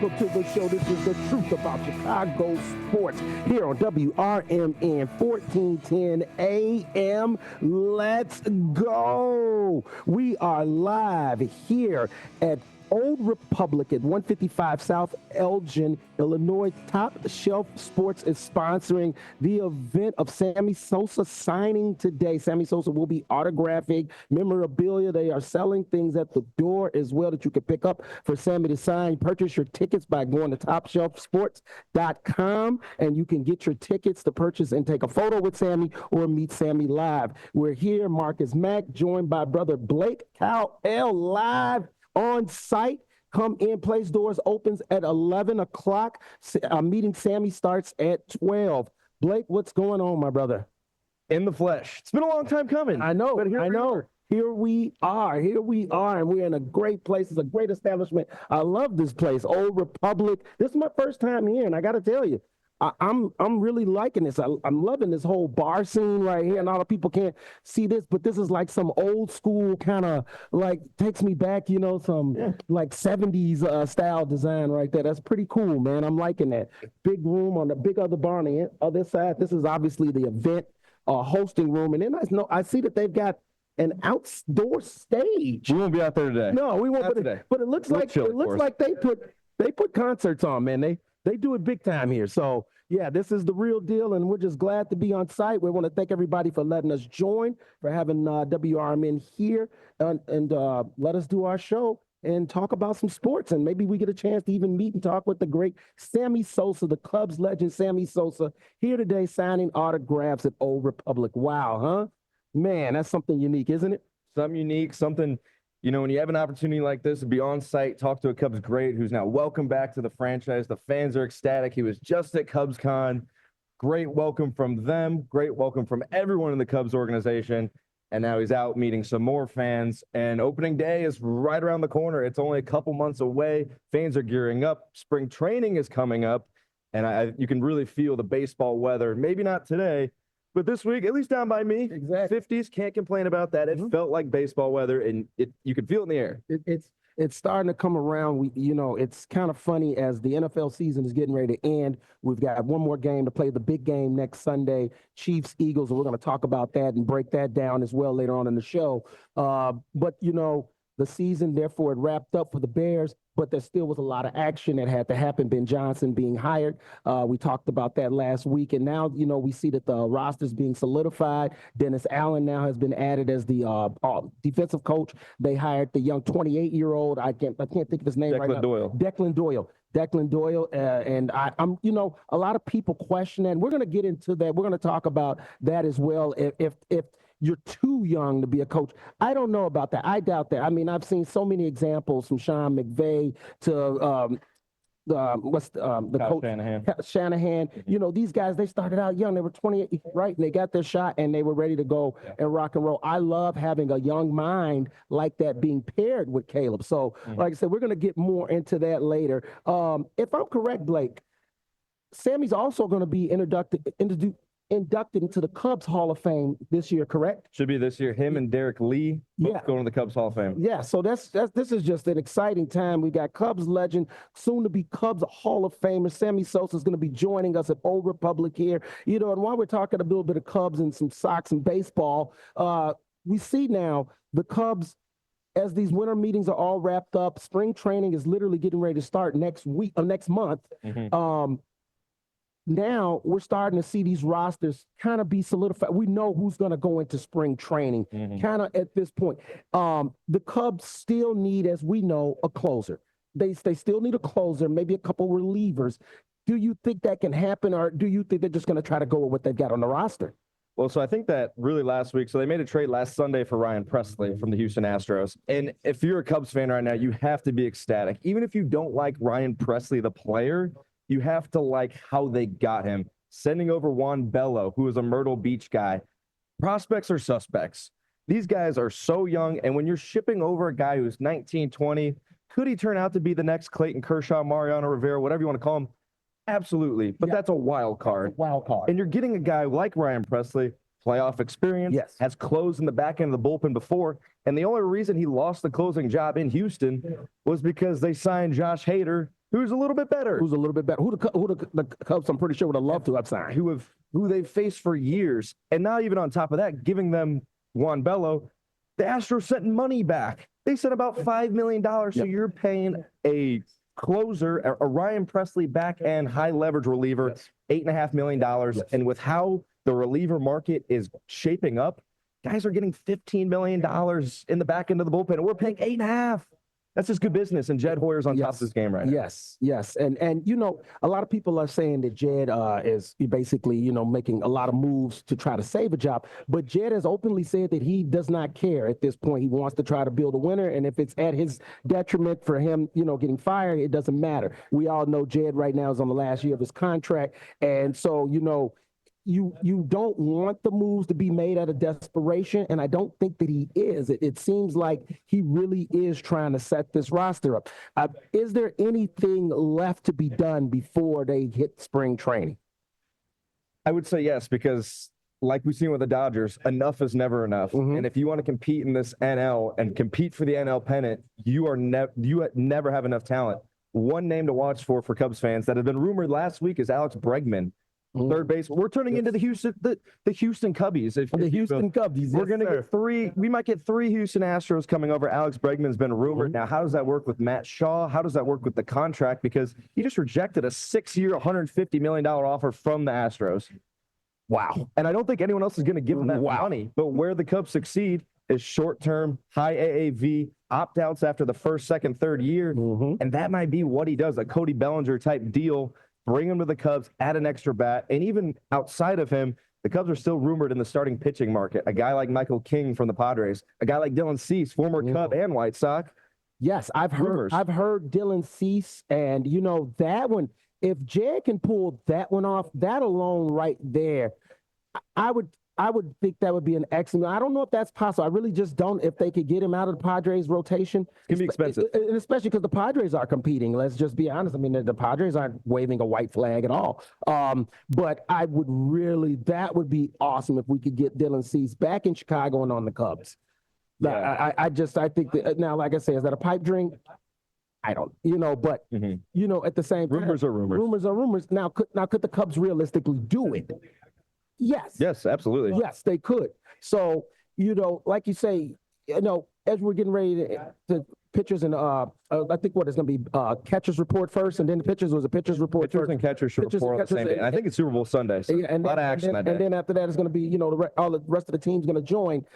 welcome to the show. This is the truth about Chicago sports here on WRMN 1410 AM. Let's go. We are live here at Old Republic at 155 South Elgin, Illinois. Top Shelf Sports is sponsoring the event of Sammy Sosa signing today. Sammy Sosa will be autographing memorabilia. They are selling things at the door as well that you can pick up for Sammy to sign. Purchase your tickets by going to topshelfsports.com, and you can get your tickets to purchase and take a photo with Sammy or meet Sammy live. We're here, Marcus Mack, joined by brother Blake Cowell, live on site. Come in, place doors opens at 11 o'clock. Meeting Sammy starts at 12. Blake, what's going on, my brother? In the flesh. It's been a long time coming. I know, but Here we are, and we're in a great place. It's a great establishment. I love this place, Old Republic. This is my first time here, and I got to tell you, I'm really liking this. I'm loving this whole bar scene right here. And a lot of people can't see this, but this is like some old school kind of like takes me back, some like 70s style design right there. That's pretty cool, man. I'm liking that. Big room on the big other bar on the other side. This is obviously the event hosting room. And then I see that they've got an outdoor stage. We won't be out there today. No, we won't. Not today. But it looks like they put concerts on, man. They do it big time here. So, yeah, this is the real deal, and we're just glad to be on site. We want to thank everybody for letting us join, for having WRMN here, and let us do our show and talk about some sports. And maybe we get a chance to even meet and talk with the great Sammy Sosa, the Cubs legend Sammy Sosa, here today signing autographs at Old Republic. Wow, huh? Man, that's something unique, isn't it? Something unique, something... when you have an opportunity like this to be on site, talk to a Cubs great who's now welcome back to the franchise. The fans are ecstatic. He was just at CubsCon. Great welcome from them. Great welcome from everyone in the Cubs organization. And now he's out meeting some more fans. And opening day is right around the corner. It's only a couple months away. Fans are gearing up. Spring training is coming up. And you can really feel the baseball weather. Maybe not today, but this week, at least down by me, exactly. 50s, can't complain about that. It felt like baseball weather, and you could feel it in the air. It's starting to come around. It's kind of funny as the NFL season is getting ready to end. We've got one more game to play, the big game next Sunday, Chiefs, Eagles, and we're going to talk about that and break that down as well later on in the show. But the season, therefore, it wrapped up for the Bears, but there still was a lot of action that had to happen. Ben Johnson being hired. We talked about that last week. And now, we see that the roster's being solidified. Dennis Allen now has been added as the defensive coach. They hired the young 28-year-old. I can't think of his name right now. Declan Doyle. And I'm, a lot of people question that. And we're going to get into that. We're going to talk about that as well. If you're too young to be a coach, I don't know about that. I doubt that. I mean, I've seen so many examples from Sean McVay to coach Shanahan. These guys, they started out young. They were 28, right? And they got their shot and they were ready to go and rock and roll. I love having a young mind like that being paired with Caleb. So, like I said, we're going to get more into that later. If I'm correct, Blake, Sammy's also going to be inducted into the Cubs Hall of Fame this year, correct? Should be this year. Him and Derek Lee going to the Cubs Hall of Fame. Yeah, so this is just an exciting time. We got Cubs legend, soon to be Cubs Hall of Famer Sammy Sosa is going to be joining us at Old Republic here. And while we're talking a little bit of Cubs and some Sox and baseball, we see now the Cubs, as these winter meetings are all wrapped up, spring training is literally getting ready to start next month. Now we're starting to see these rosters kind of be solidified. We know who's going to go into spring training kind of at this point. The Cubs still need, as we know, a closer. They still need a closer, maybe a couple relievers. Do you think that can happen, or do you think they're just going to try to go with what they've got on the roster? Well, so I think that really last week, so they made a trade last Sunday for Ryan Presley from the Houston Astros. And if you're a Cubs fan right now, you have to be ecstatic. Even if you don't like Ryan Presley, the player, you have to like how they got him. Sending over Juan Bello, who is a Myrtle Beach guy. Prospects are suspects. These guys are so young, and when you're shipping over a guy who's 19, 20, could he turn out to be the next Clayton Kershaw, Mariano Rivera, whatever you want to call him? Absolutely, but that's a wild card. And you're getting a guy like Ryan Presley, playoff experience, has closed in the back end of the bullpen before, and the only reason he lost the closing job in Houston was because they signed Josh Hader, who's a little bit better. Who's a little bit better? Who the Cubs, I'm pretty sure, would have loved to have signed. Who they've faced for years. And now even on top of that, giving them Juan Bello, the Astros sent money back. They sent about $5 million. So you're paying a closer, a Ryan Presley back end high leverage reliever, $8.5 million. And with how the reliever market is shaping up, guys are getting $15 million in the back end of the bullpen, and we're paying 8.5. That's just good business, and Jed Hoyer's on top of this game right now. Yes. And you know, a lot of people are saying that Jed is basically, you know, making a lot of moves to try to save a job. But Jed has openly said that he does not care at this point. He wants to try to build a winner, and if it's at his detriment for him, you know, getting fired, it doesn't matter. We all know Jed right now is on the last year of his contract, and so, you know, you don't want the moves to be made out of desperation, and I don't think that he is. It seems like he really is trying to set this roster up. Is there anything left to be done before they hit spring training? I would say yes, because like we've seen with the Dodgers, enough is never enough. And if you want to compete in this NL and compete for the NL pennant, you never have enough talent. One name to watch for Cubs fans that have been rumored last week is Alex Bregman. Third base. We're turning into the Houston Cubbies. The Houston Cubbies. We're going to get three. We might get 3 Houston Astros coming over. Alex Bregman's been rumored. Now, how does that work with Matt Shaw? How does that work with the contract? Because he just rejected a 6-year, $150 million offer from the Astros. Wow. And I don't think anyone else is going to give him that money. But where the Cubs succeed is short-term, high AAV, opt-outs after the first, second, third year. And that might be what he does, a Cody Bellinger type deal. Bring him to the Cubs, add an extra bat, and even outside of him, the Cubs are still rumored in the starting pitching market. A guy like Michael King from the Padres, a guy like Dylan Cease, former Cub and White Sox. Yes, I've heard Dylan Cease, and you know that one. If Jed can pull that one off, that alone right there, I would think that would be an excellent. I don't know if that's possible. I really just don't. If they could get him out of the Padres rotation, it's gonna be expensive, and especially because the Padres are competing. Let's just be honest. I mean, the Padres aren't waving a white flag at all. But I would really, that would be awesome if we could get Dylan Cease back in Chicago and on the Cubs. Yeah. I think that now, like I say, is that a pipe dream? I don't, you know, but you know, at the same time, rumors are rumors. Rumors are rumors. Now, could the Cubs realistically do it? Yes. Yes, absolutely. Yes, they could. So, you know, like you say, you know, as we're getting ready to pitchers and I think what is going to be catchers report first, and then the pitchers was a pitchers report. Pitchers and catchers should report on the same day. And I think it's Super Bowl Sunday. So a lot of action that day. And then after that, it's going to be, you know, all the rest of the team's going to join.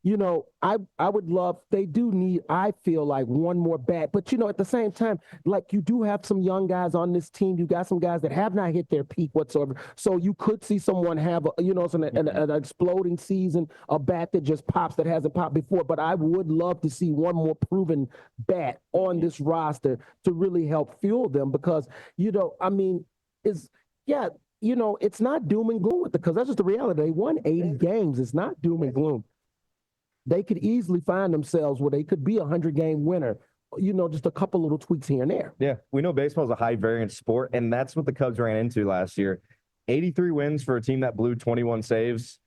You know, I would love, they do need, I feel like, one more bat. But, you know, at the same time, like, you do have some young guys on this team. You got some guys that have not hit their peak whatsoever. So you could see someone have, you know, an exploding season, a bat that just pops that hasn't popped before. But I would love to see one more proven bat on this roster to really help fuel them because, you know, I mean, you know, it's not doom and gloom because that's just the reality. They won 80 games. It's not doom and gloom. They could easily find themselves where they could be a 100-game winner, you know, just a couple little tweaks here and there. Yeah, we know baseball is a high-variance sport, and that's what the Cubs ran into last year. 83 wins for a team that blew 21 saves.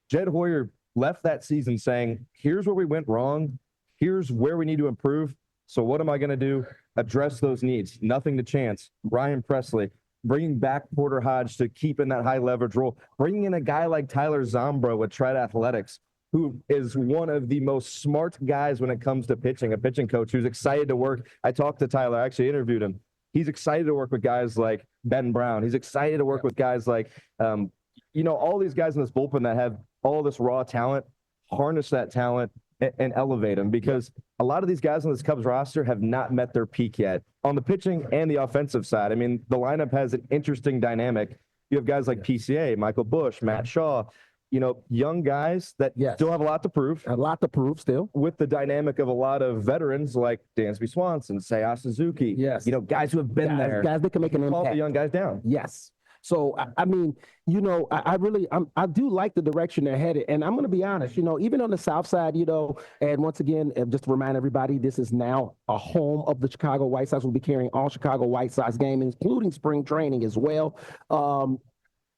Jed Hoyer left that season saying, here's where we went wrong. Here's where we need to improve. So what am I going to do? Address those needs. Nothing to chance. Ryan Presley, bringing back Porter Hodge to keep in that high-leverage role. Bringing in a guy like Tyler Zombro with Tread Athletics, who is one of the most smart guys when it comes to pitching, a pitching coach who's excited to work. I talked to Tyler, I actually interviewed him. He's excited to work with guys like Ben Brown. He's excited to work with guys like, you know, all these guys in this bullpen that have all this raw talent, harness that talent and elevate them because a lot of these guys on this Cubs roster have not met their peak yet on the pitching and the offensive side. I mean, the lineup has an interesting dynamic. You have guys like PCA, Michael Busch, Matt Shaw, you know, young guys that still have a lot to prove. A lot to prove still. With the dynamic of a lot of veterans like Dansby Swanson, Seiya Suzuki. Yes. You know, guys who have been there. Guys that can make an impact. Call the young guys down. Yes. So, I mean, you know, I do like the direction they're headed. And I'm going to be honest, you know, even on the South Side, you know, and once again, just to remind everybody, this is now a home of the Chicago White Sox. We'll be carrying all Chicago White Sox games, including spring training as well.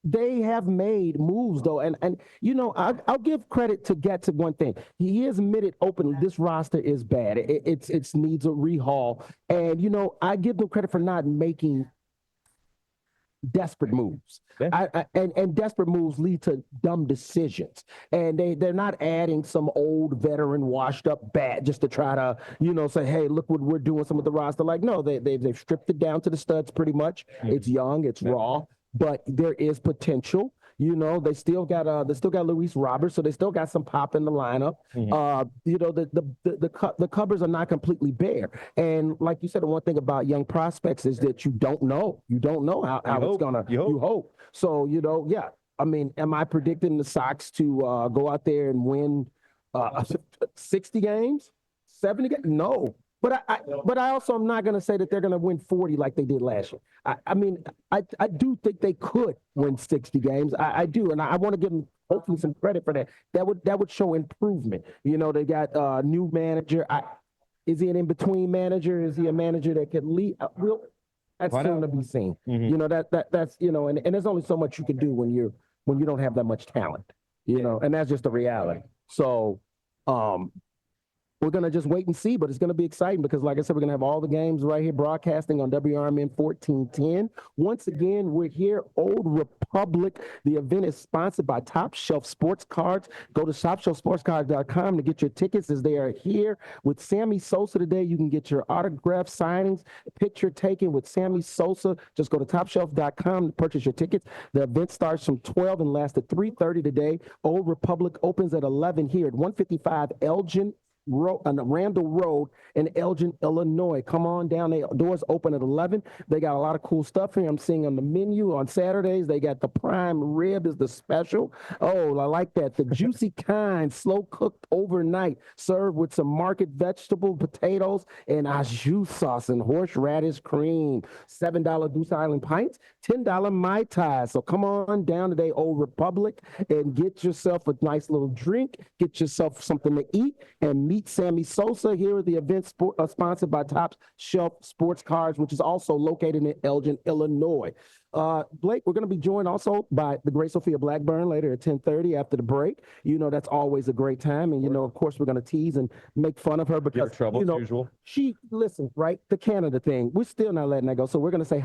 they have made moves though, and you know I'll give credit to Getz at one thing. He has admitted openly this roster is bad. It's needs a rehaul, and you know I give them credit for not making desperate moves. Yeah. And desperate moves lead to dumb decisions. And they're not adding some old veteran washed up bat just to try to, you know, say, hey, look what we're doing some of the roster. Like, no, they've stripped it down to the studs pretty much. It's young, it's raw, but there is potential. You know, they still got Luis Roberts, so they still got some pop in the lineup. You know, the cupboards are not completely bare. And like you said, the one thing about young prospects is that you don't know. You don't know how it's gonna. You hope. So, you know, yeah. I mean, am I predicting the Sox to go out there and win 60 games, 70 games? No. But I also am not going to say that they're going to win 40 like they did last year. I mean, I do think they could win 60 games. I do, and I want to give them hopefully some credit for that. That would show improvement. You know, they got a new manager. Is he an in-between manager? Is he a manager that can lead? That's still to be seen. You know, that's you know, and there's only so much you can do when you don't have that much talent. You know, and that's just the reality. So, we're going to just wait and see, but it's going to be exciting because, like I said, we're going to have all the games right here broadcasting on WRMN 1410. Once again, we're here, Old Republic. The event is sponsored by Top Shelf Sports Cards. Go to topshelfsportscards.com to get your tickets as they are here. With Sammy Sosa today, you can get your autograph signings, picture taken with Sammy Sosa. Just go to topshelf.com to purchase your tickets. The event starts from 12 and lasts at 3:30 today. Old Republic opens at 11 here at 155 Elgin on Randall Road in Elgin, Illinois. Come on down. The doors open at 11. They got a lot of cool stuff here. I'm seeing on the menu on Saturdays. They got the prime rib is the special. Oh, I like that. The juicy kind, slow cooked overnight, served with some market vegetable, potatoes, and au jus sauce and horseradish cream. $7 Goose Island pints, $10 Mai Tai. So come on down today, Old Republic, and get yourself a nice little drink, get yourself something to eat, and meet Sammy Sosa here at the event sponsored by Top Shelf Sports Cards, which is also located in Elgin, Illinois. Blake, we're going to be joined also by the great Sophia Blackburn later at 10:30 after the break. You know, that's always a great time. And, you know, of course, we're going to tease and make fun of her because, trouble, you know, as usual. Listen, right, the Canada thing, we're still not letting that go. So we're going to say,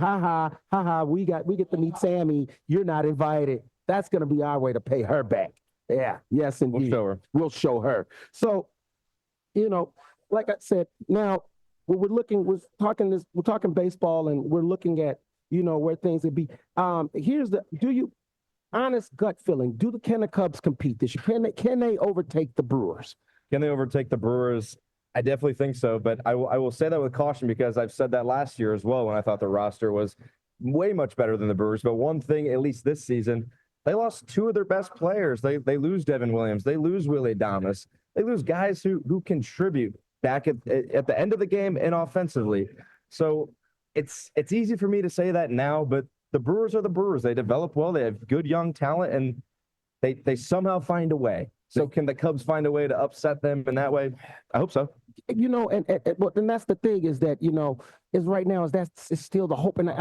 we get to meet Sammy. You're not invited. That's going to be our way to pay her back. Yeah, yes, indeed. We'll show her. So, you know, like I said, now we're talking baseball and we're looking at, you know, where things would be. Honest gut feeling, can the Cubs compete this year? Can they overtake the Brewers? Can they overtake the Brewers? I definitely think so, but I will say that with caution because I've said that last year as well when I thought the roster was way much better than the Brewers. But one thing, at least this season, they lost two of their best players. They lose Devin Williams. They lose Willie Adames. They lose guys who contribute back at the end of the game and offensively. So it's easy for me to say that now, but the Brewers are the Brewers. They develop well. They have good young talent, and they somehow find a way. So can the Cubs find a way to upset them in that way? I hope so. You know, and that's the thing is that, you know, is right now is still the hope. And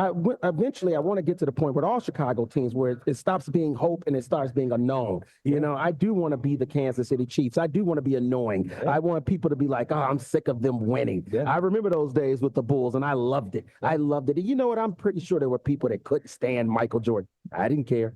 eventually I want to get to the point with all Chicago teams where it stops being hope and it starts being unknown. You know, I do want to be the Kansas City Chiefs. I do want to be annoying. Yeah. I want people to be like, oh, I'm sick of them winning. Yeah. I remember those days with the Bulls and I loved it. Yeah. I loved it. And you know what? I'm pretty sure there were people that couldn't stand Michael Jordan. I didn't care.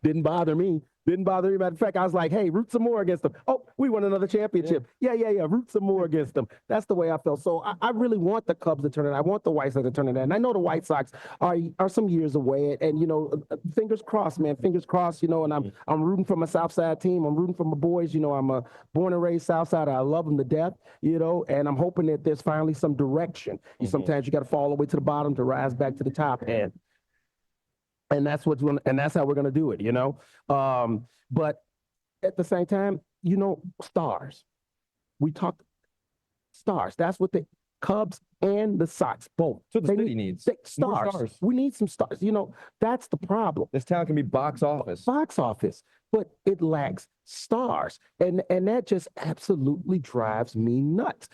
Didn't bother me. Matter of fact, I was like, hey, root some more against them. Oh, we won another championship. Yeah. Root some more against them. That's the way I felt. So I really want the Cubs to turn it. I want the White Sox to turn it. And I know the White Sox are some years away. And, you know, fingers crossed, man. Fingers crossed, you know, and I'm rooting for my South Side team. I'm rooting for my boys. You know, I'm a born and raised South Side. I love them to death, you know, and I'm hoping that there's finally some direction. Sometimes you got to fall all the way to the bottom to rise back to the top. And that's how we're gonna do it, you know. But at the same time, you know, stars. We talked stars. That's what Cubs and the Sox, both. That's what the city needs. More Stars. stars. We need some stars. That's the problem. This town can be box office. Box office, but it lacks stars. And that just absolutely drives me nuts.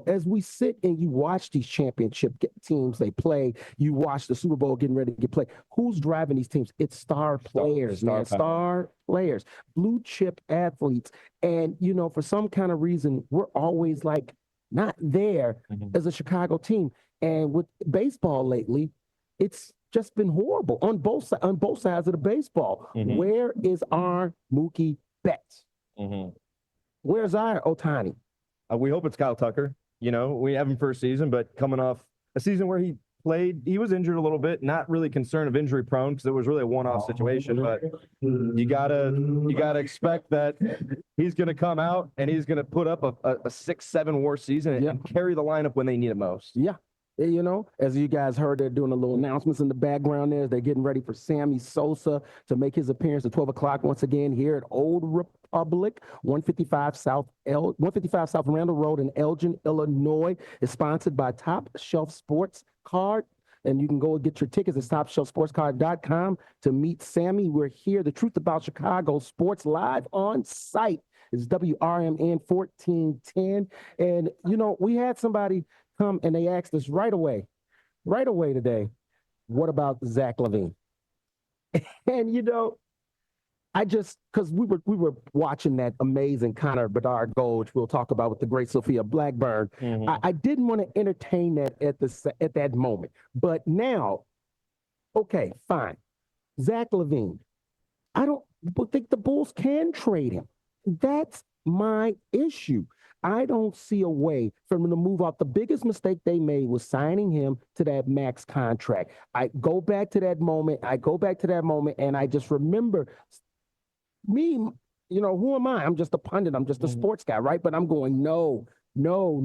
As we sit and you watch these championship teams they play, you watch the Super Bowl getting ready to get played. Who's driving these teams? It's star players, man. Star players, blue chip athletes. And, for some kind of reason, we're always like not there as a Chicago team. And with baseball lately, it's just been horrible on both sides of the baseball. Where is our Mookie Betts? Where's our Ohtani? We hope it's Kyle Tucker. We have him for a season, but coming off a season where he played, he was injured a little bit, not really concerned of injury prone because it was really a one-off situation, but you gotta expect that he's going to come out and he's going to put up a 6-7 WAR season and carry the lineup when they need it most. Yeah. As you guys heard, they're doing a little announcements in the background there. They're getting ready for Sammy Sosa to make his appearance at 12 o'clock once again here at Old Republic, 155 South Randall Road in Elgin, Illinois. It's sponsored by Top Shelf Sports Card. And you can go and get your tickets at topshelfsportscard.com to meet Sammy. We're here. The Truth About Chicago Sports live on site is WRMN 1410. And, we had somebody come and they asked us right away today, what about Zach LaVine? And because we were watching that amazing Connor Bedard goal, which we'll talk about with the great Sophia Blackburn. I didn't want to entertain that at that moment, but now, okay, fine. Zach LaVine, I don't think the Bulls can trade him. That's my issue. I don't see a way for them to move out. The biggest mistake they made was signing him to that max contract. I go back to that moment, and I just remember me, who am I? I'm just a pundit. I'm just a sports guy, right? But I'm going, no. Don't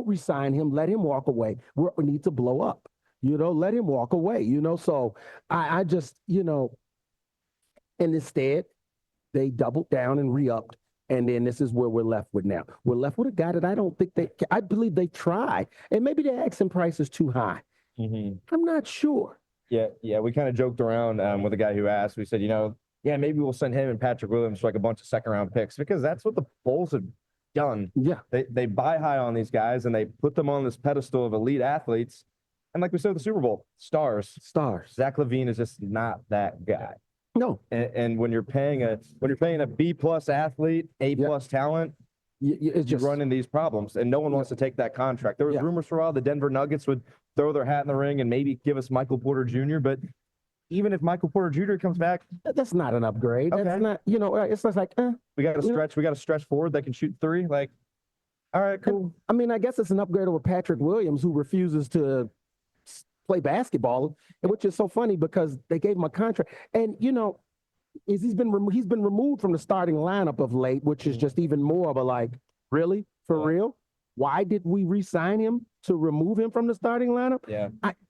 resign him. Let him walk away. We need to blow up. Let him walk away. So I just, and instead, they doubled down and re-upped. And then this is where we're left with now. We're left with a guy that I don't think I believe they tried. And maybe the asking price is too high. I'm not sure. Yeah. We kind of joked around with a guy who asked. We said, maybe we'll send him and Patrick Williams for like a bunch of second-round picks because that's what the Bulls have done. Yeah. They buy high on these guys and they put them on this pedestal of elite athletes. And like we said with the Super Bowl, stars. Zach LaVine is just not that guy. No. And when you're paying a B+ athlete, A+ talent, it's just running these problems, and no one wants to take that contract. There was rumors for a while the Denver Nuggets would throw their hat in the ring and maybe give us Michael Porter Jr., but even if Michael Porter Jr. comes back, that's not an upgrade. Okay. That's not, it's just like, we got to stretch forward that can shoot three. Like, all right, cool. I mean, I guess it's an upgrade over Patrick Williams, who refuses to play basketball, which is so funny because they gave him a contract. And, he's been removed from the starting lineup of late, which is just even more of a like, really? For real? Why did we re-sign him to remove him from the starting lineup? Yeah.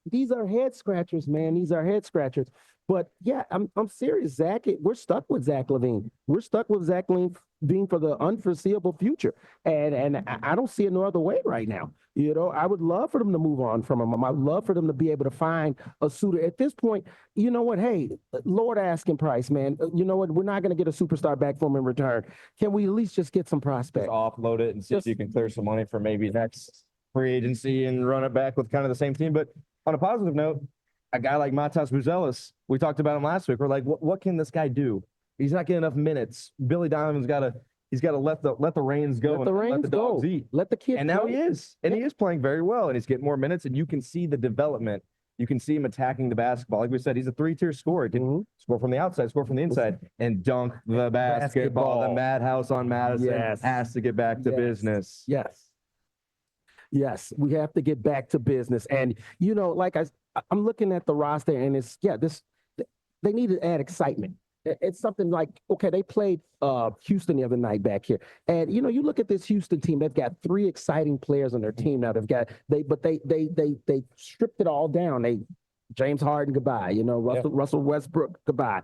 These are head scratchers, man. These are head scratchers. But yeah, I'm serious, Zach. We're stuck with Zach LaVine. We're stuck with Zach LaVine for the unforeseeable future. And I don't see it no other way right now. I would love for them to move on from him. I'd love for them to be able to find a suitor. At this point, you know what? Hey, Lord asking price, man. You know what? We're not going to get a superstar back from him in return. Can we at least just get some prospects? Just offload it and see if you can clear some money for maybe next free agency and run it back with kind of the same team. But on a positive note, a guy like Matas Buzelis, we talked about him last week. We're like, what can this guy do? He's not getting enough minutes. Billy Donovan's got to let the reins go. Let the dogs eat. Let the kid. And now he is. And he is playing very well. And he's getting more minutes. And you can see the development. You can see him attacking the basketball. Like we said, he's a 3-tier scorer. He can score from the outside, score from the inside, and dunk the basketball. The madhouse on Madison has to get back to business. Yes, we have to get back to business. And, like I'm looking at the roster, and they need to add excitement. It's something like, okay, they played Houston the other night back here. And, you look at this Houston team, they've got 3 exciting players on their team now. They stripped it all down. They James Harden, goodbye. Russell Westbrook, goodbye.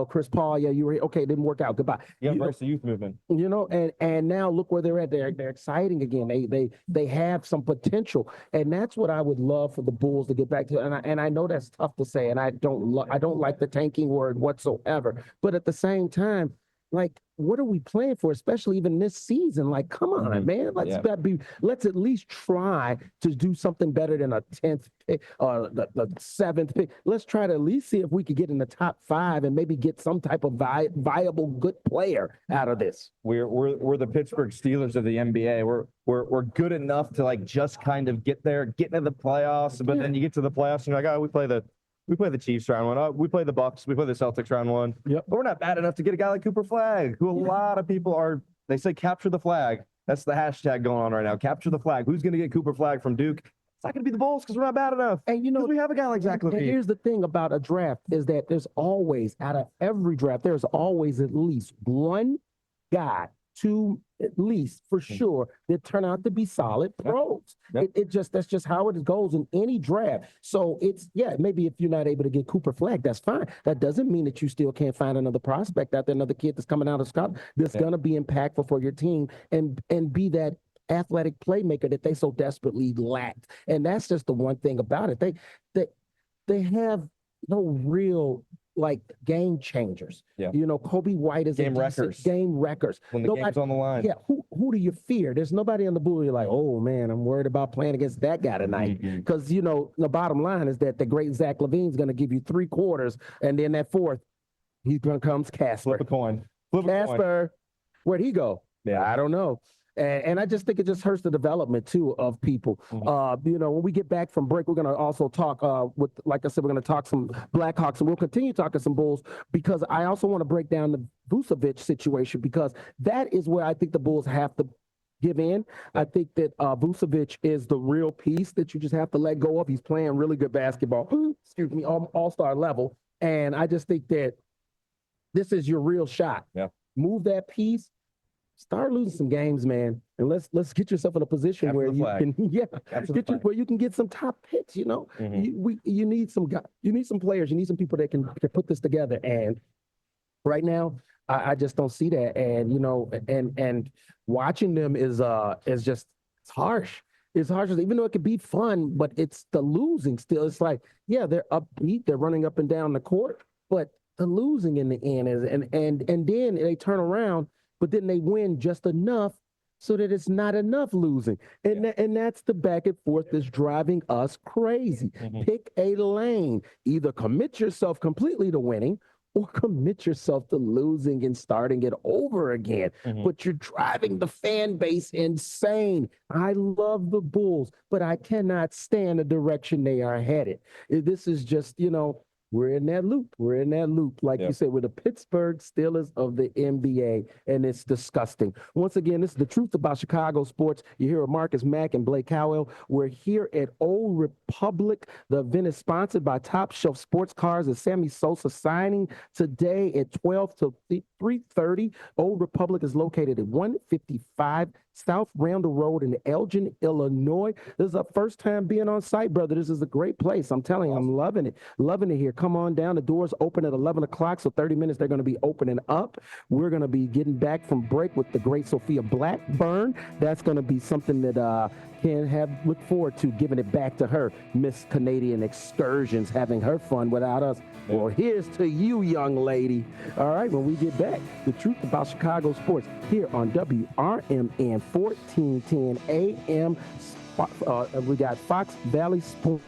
Chris Paul, yeah, you were okay, didn't work out, goodbye. You embrace the youth movement. And now look where they're at. They're exciting again. They have some potential, and that's what I would love for the Bulls to get back to. And I know that's tough to say, and I don't like the tanking word whatsoever. But at the same time, like, what are we playing for, especially even this season? Like, come on, man. Let's at least try to do something better than a 10th pick or the 7th pick. Let's try to at least see if we could get in the top 5 and maybe get some type of viable good player out of this. We're the Pittsburgh Steelers of the NBA. We're good enough to like just kind of get there, get into the playoffs, but then you get to the playoffs and you're like, oh, we play the Chiefs round one. Oh, we play the Bucks. We play the Celtics round one. Yep. But we're not bad enough to get a guy like Cooper Flagg, who a lot of people are. They say capture the flag. That's the hashtag going on right now. Capture the flag. Who's going to get Cooper Flagg from Duke? It's not going to be the Bulls because we're not bad enough. And we have a guy like Zach LaVine. And here's the thing about a draft is that there's always, out of every draft, there's always at least one guy, two at least for sure, that turn out to be solid pros. Yep. That's just how it goes in any draft. So maybe if you're not able to get Cooper Flagg, that's fine. That doesn't mean that you still can't find another prospect out there, another kid that's coming out of Scotland that's going to be impactful for your team and be that athletic playmaker that they so desperately lacked. And that's just the one thing about it. They have no real like game changers. Yeah. Kobe White is game wreckers. Game wreckers. When the game's on the line. Yeah. Who do you fear? There's nobody on the Bulls you're like, oh man, I'm worried about playing against that guy tonight. Because the bottom line is that the great Zach LaVine's going to give you 3 quarters, and then that 4th, comes Casper. Flip a coin. Casper, where'd he go? Yeah, I don't know. And I just think it just hurts the development too of people. When we get back from break, we're going to also talk like I said, we're going to talk some Blackhawks, and we'll continue talking some Bulls because I also want to break down the Vucevic situation because that is where I think the Bulls have to give in. I think that Vucevic is the real piece that you just have to let go of. He's playing really good basketball, all-star level. And I just think that this is your real shot. Yeah. Move that piece. Start losing some games, man, and let's get yourself in a position where you can, where you can get some top picks. You need some guys, you need some players, you need some people that can put this together. And right now, I just don't see that. And and watching them is just it's harsh. It's harsh, even though it could be fun, but it's the losing still. It's like, yeah, they're upbeat, they're running up and down the court, but the losing in the end is, and then they turn around. But then they win just enough so that it's not enough losing. And that's the back and forth that's driving us crazy. Pick a lane. Either commit yourself completely to winning or commit yourself to losing and starting it over again. But you're driving the fan base insane. I love the Bulls, but I cannot stand the direction they are headed. This is just, we're in that loop. Like you said, we're the Pittsburgh Steelers of the NBA, and it's disgusting. Once again, this is the truth about Chicago sports. You hear Marcus Mack and Blake Cowell. We're here at Old Republic. The event is sponsored by Top Shelf Sports Cars and Sammy Sosa signing today at 12 to 3:30. Old Republic is located at 155 South Randall Road in Elgin, Illinois. This is our first time being on site, brother. This is a great place. I'm telling you, I'm loving it. Loving it here. Come on down. The doors open at 11 o'clock, so 30 minutes they're going to be opening up. We're going to be getting back from break with the great Sophia Blackburn. That's going to be something that can look forward to giving it back to her. Miss Canadian Excursions, having her fun without us. Well, here's to you, young lady. All right, when we get back, the truth about Chicago sports here on WRMN 1410 AM. We got Fox Valley Sports.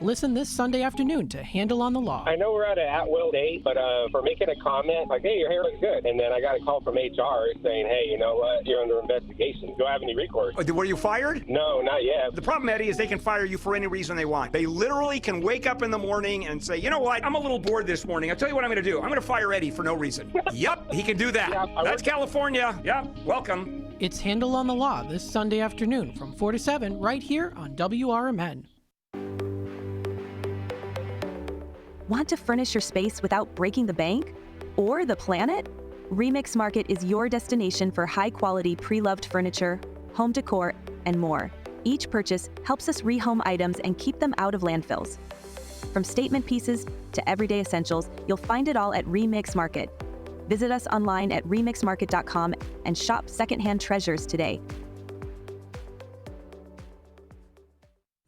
Listen this Sunday afternoon to Handle on the Law. I know we're at an at-will date, but for making a comment, like, hey, your hair looks good. And then I got a call from HR saying, hey, you know what, you're under investigation. Do I have any recourse? Were you fired? No, not yet. The problem, Eddie, is they can fire you for any reason they want. They literally can wake up in the morning and say, you know what, I'm a little bored this morning. I'll tell you what I'm going to do. I'm going to fire Eddie for no reason. Yep, he can do that. Yeah, that's California. Yep, welcome. It's Handle on the Law this Sunday afternoon from 4 to 7 right here on WRMN. Want to furnish your space without breaking the bank or the planet? Remix Market is your destination for high-quality pre-loved furniture, home decor, and more. Each purchase helps us rehome items and keep them out of landfills. From statement pieces to everyday essentials, you'll find it all at Remix Market. Visit us online at remixmarket.com and shop secondhand treasures today.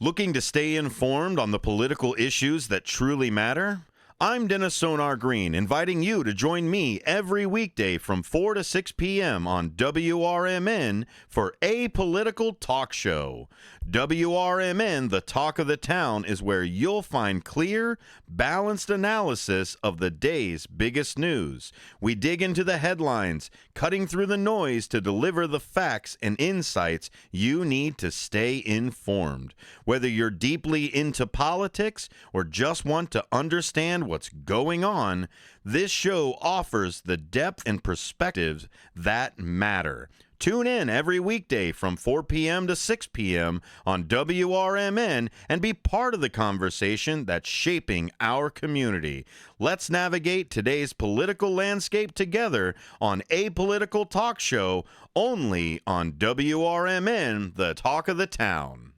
Looking to stay informed on the political issues that truly matter? I'm Dennis Sonar Green, inviting you to join me every weekday from 4 to 6 p.m. on WRMN for A Political Talk Show. WRMN, the talk of the town, is where you'll find clear, balanced analysis of the day's biggest news. We dig into the headlines, cutting through the noise to deliver the facts and insights you need to stay informed. Whether you're deeply into politics or just want to understand what's going on, this show offers the depth and perspectives that matter. Tune in every weekday from 4 p.m. to 6 p.m. on WRMN and be part of the conversation that's shaping our community. Let's navigate today's political landscape together on A Political Talk Show, only on WRMN, the talk of the town.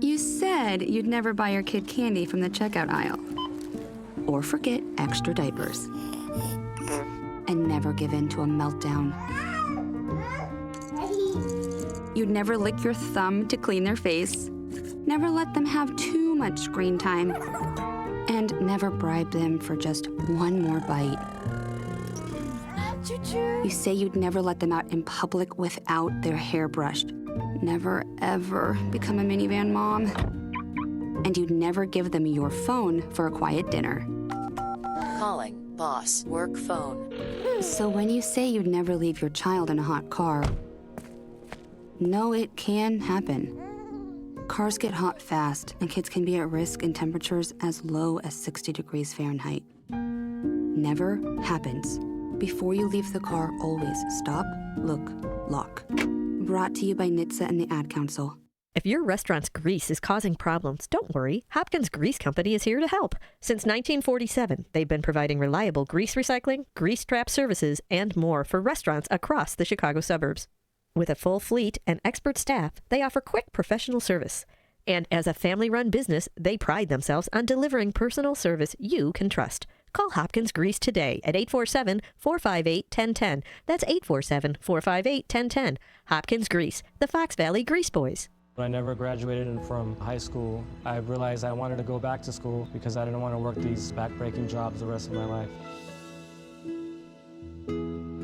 You said you'd never buy your kid candy from the checkout aisle. Or forget extra diapers. And never give in to a meltdown. You'd never lick your thumb to clean their face, never let them have too much screen time, and never bribe them for just one more bite. You say you'd never let them out in public without their hair brushed, never ever become a minivan mom, and you'd never give them your phone for a quiet dinner. Calling boss work phone. So when you say you'd never leave your child in a hot car, no, it can happen. Cars get hot fast, and kids can be at risk in temperatures as low as 60 degrees Fahrenheit. Never happens. Before you leave the car, always stop, look, lock. Brought to you by NHTSA and the Ad Council. If your restaurant's grease is causing problems, don't worry. Hopkins Grease Company is here to help. Since 1947, they've been providing reliable grease recycling, grease trap services, and more for restaurants across the Chicago suburbs. With a full fleet and expert staff, they offer quick professional service. And as a family-run business, they pride themselves on delivering personal service you can trust. Call Hopkins Grease today at 847-458-1010. That's 847-458-1010. Hopkins Grease, the Fox Valley Grease Boys. When I never graduated from high school, I realized I wanted to go back to school because I didn't want to work these back-breaking jobs the rest of my life.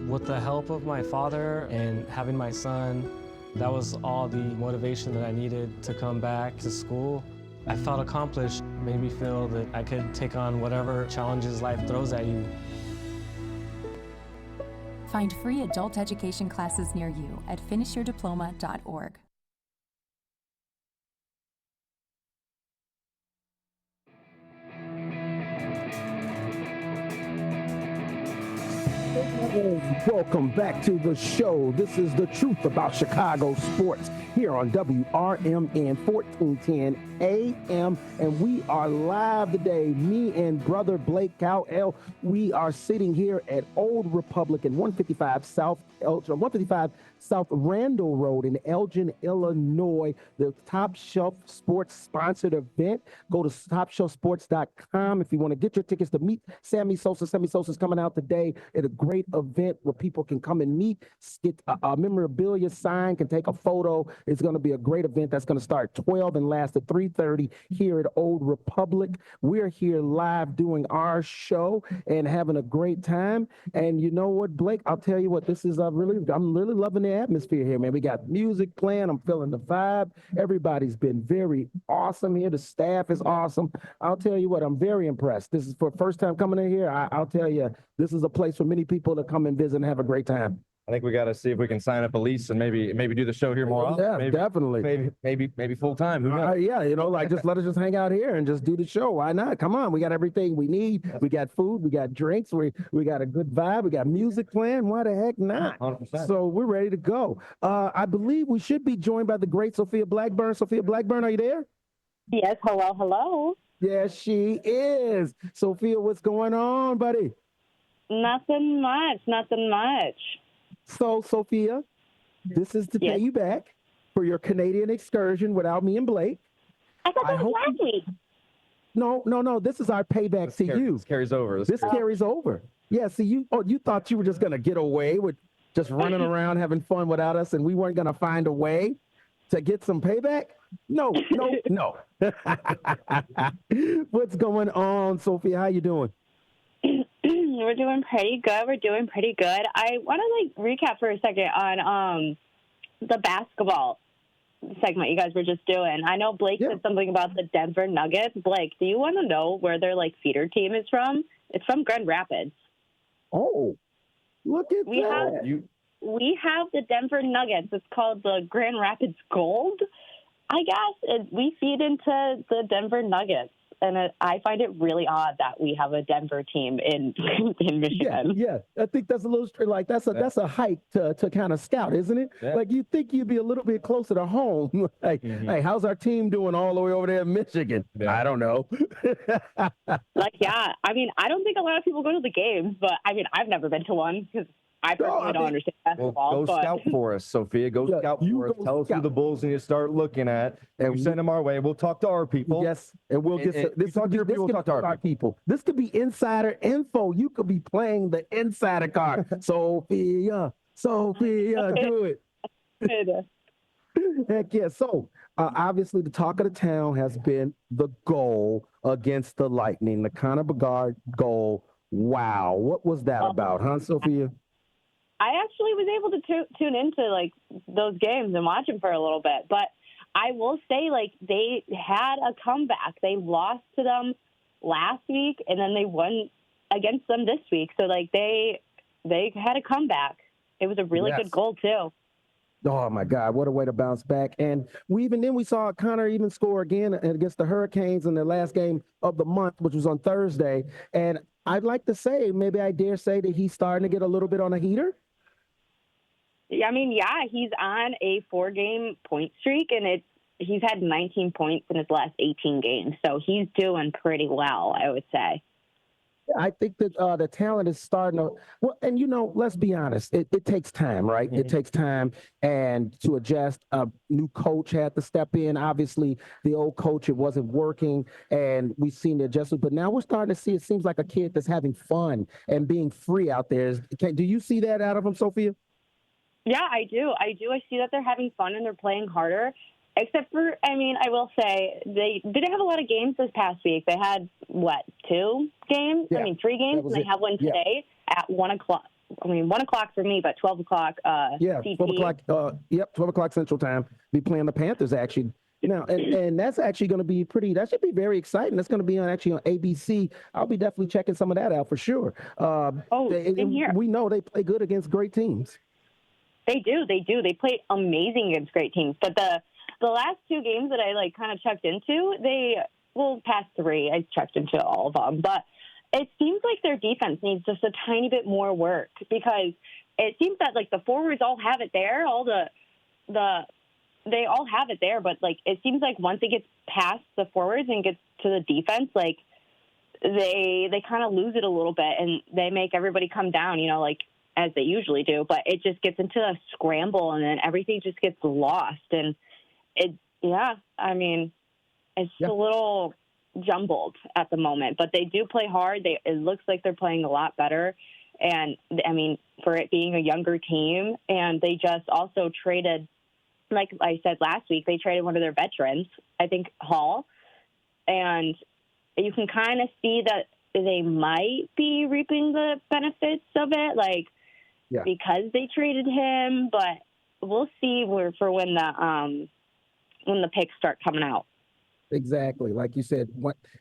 With the help of my father and having my son, that was all the motivation that I needed to come back to school. I felt accomplished, made me feel that I could take on whatever challenges life throws at you. Find free adult education classes near you at finishyourdiploma.org. Welcome back to the show. This is the truth about Chicago sports here on WRMN 1410 AM, and we are live today. Me and brother Blake Cowell, we are sitting here at Old Republic in 155 South Randall Road in Elgin, Illinois. The Top Shelf Sports sponsored event. Go to topshelfsports.com if you want to get your tickets to meet Sammy Sosa. Sammy Sosa's coming out today at a great event where people can come and meet, get a memorabilia signed, can take a photo. It's going to be a great event that's going to start at 12 and last at 3:30 here at Old Republic. We're here live doing our show and having a great time. And you know what, Blake? I'll tell you what, this is I'm really loving the atmosphere here, man. We got music playing. I'm feeling the vibe. Everybody's been very awesome here. The staff is awesome. I'll tell you what, I'm very impressed. This is for first time coming in here. I'll tell you, this is a place for many people to come and visit and have a great time. I think we got to see if we can sign up a lease and maybe do the show here more often. Yeah, maybe, definitely. Maybe full time. Who knows? Yeah, like just let us just hang out here and just do the show. Why not? Come on, we got everything we need. We got food, we got drinks, we got a good vibe, we got music playing. Why the heck not? 100%. So we're ready to go. I believe we should be joined by the great Sophia Blackburn. Sophia Blackburn, are you there? Yes, hello. Yes, she is. Sophia, what's going on, buddy? Nothing much. So, Sophia, this is to pay you back for your Canadian excursion without me and Blake. I thought that was last week. No. This is our payback to you. This carries over. This carries over. Yeah, see, you thought you were just going to get away with just running around having fun without us, and we weren't going to find a way to get some payback? No. What's going on, Sophia? How you doing? We're doing pretty good. I want to recap for a second on the basketball segment you guys were just doing. I know Blake said something about the Denver Nuggets. Blake, do you want to know where their feeder team is from? It's from Grand Rapids. Oh, look at that. We have the Denver Nuggets. It's called the Grand Rapids Gold, I guess. We feed into the Denver Nuggets. And I find it really odd that we have a Denver team in Michigan. Yeah. I think that's a little that's a hike to kind of scout, isn't it? Yeah. Like you think you'd be a little bit closer to home. Hey, how's our team doing all the way over there in Michigan? Yeah. I don't know. I mean, I don't think a lot of people go to the games, but I mean, I've never been to one because I personally don't understand basketball. Go scout for us, Sophia. Go scout for us. Tell us who the Bulls need to start looking at, and we send them our way. We'll talk to our people. Yes, and we'll get talk to your people. Talk to our people. This could be insider info. You could be playing the insider card. Sophia, do it. Heck yeah. So obviously the talk of the town has been the goal against the Lightning, the Connor Bedard goal. Wow. What was that about, huh, Sophia? I actually was able to tune into those games and watch them for a little bit, but I will say they had a comeback. They lost to them last week, and then they won against them this week. So they had a comeback. It was a really good goal too. Oh my God, what a way to bounce back. And we saw Connor even score again against the Hurricanes in their last game of the month, which was on Thursday. And I'd like to say, maybe I dare say that he's starting to get a little bit on a heater. I mean, he's on a 4-game point streak, and he's had 19 points in his last 18 games. So he's doing pretty well, I would say. I think that the talent is starting to, and let's be honest, it takes time, right? Mm-hmm. It takes time and to adjust. A new coach had to step in. Obviously, the old coach, it wasn't working, and we've seen the adjustment. But now we're starting to see, it seems like a kid that's having fun and being free out there. Do you see that out of him, Sophia? Yeah, I do. I see that they're having fun and they're playing harder. Except for, I mean, I will say they didn't have a lot of games this past week. They had, 2 games? Yeah, 3 games, and they have one today at 1 o'clock. I mean, 1 o'clock for me, but 12 o'clock CT. 12 o'clock. 12 o'clock Central Time. Be playing the Panthers, actually. And that's actually going to be that should be very exciting. That's going to be on ABC. I'll be definitely checking some of that out for sure. Same here. We know they play good against great teams. They do. They play amazing against great teams. But the last 2 games that I kind of checked into, past 3, I checked into all of them. But it seems like their defense needs just a tiny bit more work because it seems that the forwards all have it there. They all have it there, but it seems like once it gets past the forwards and gets to the defense, they kind of lose it a little bit and they make everybody come down, as they usually do, but it just gets into a scramble and then everything just gets lost. And it's a little jumbled at the moment, but they do play hard. It looks like they're playing a lot better. And I mean, for it being a younger team, and they just also traded, like I said last week, they traded one of their veterans, I think Hall. And you can kind of see that they might be reaping the benefits of it, because they traded him, but we'll see for when the picks start coming out. Exactly, like you said,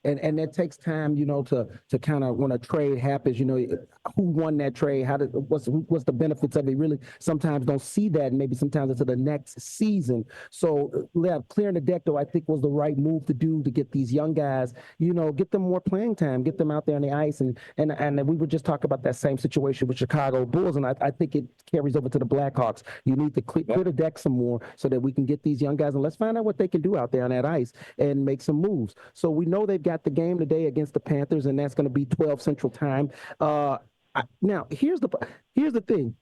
and that takes time, to kind of when a trade happens, who won that trade, what's the benefits of it. Really, sometimes don't see that, and maybe sometimes into the next season. So, yeah, clearing the deck though, I think was the right move to do to get these young guys, get them more playing time, get them out there on the ice, and we were just talking about that same situation with Chicago Bulls, and I think it carries over to the Blackhawks. You need to clear the deck some more so that we can get these young guys and let's find out what they can do out there on that ice and make some moves. So we know they've got the game today against the Panthers, and that's going to be 12 Central Time. Now, here's the thing.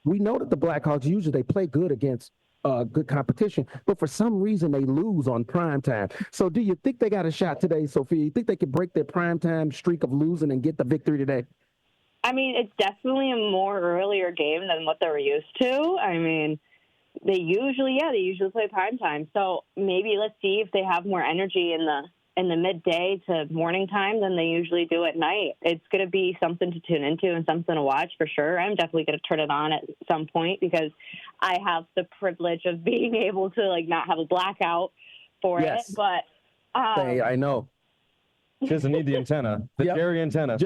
We know that the Blackhawks usually they play good against good competition, but for some reason they lose on prime time. So do you think they got a shot today, Sophia? You think they could break their prime time streak of losing and get the victory today? I mean, it's definitely a more earlier game than what they were used to. I mean, they usually play prime time. So maybe let's see if they have more energy in the midday to morning time than they usually do at night. It's going to be something to tune into and something to watch for sure. I'm definitely going to turn it on at some point because I have the privilege of being able to not have a blackout for it. But I know. She doesn't need the antenna, the Jerry antenna.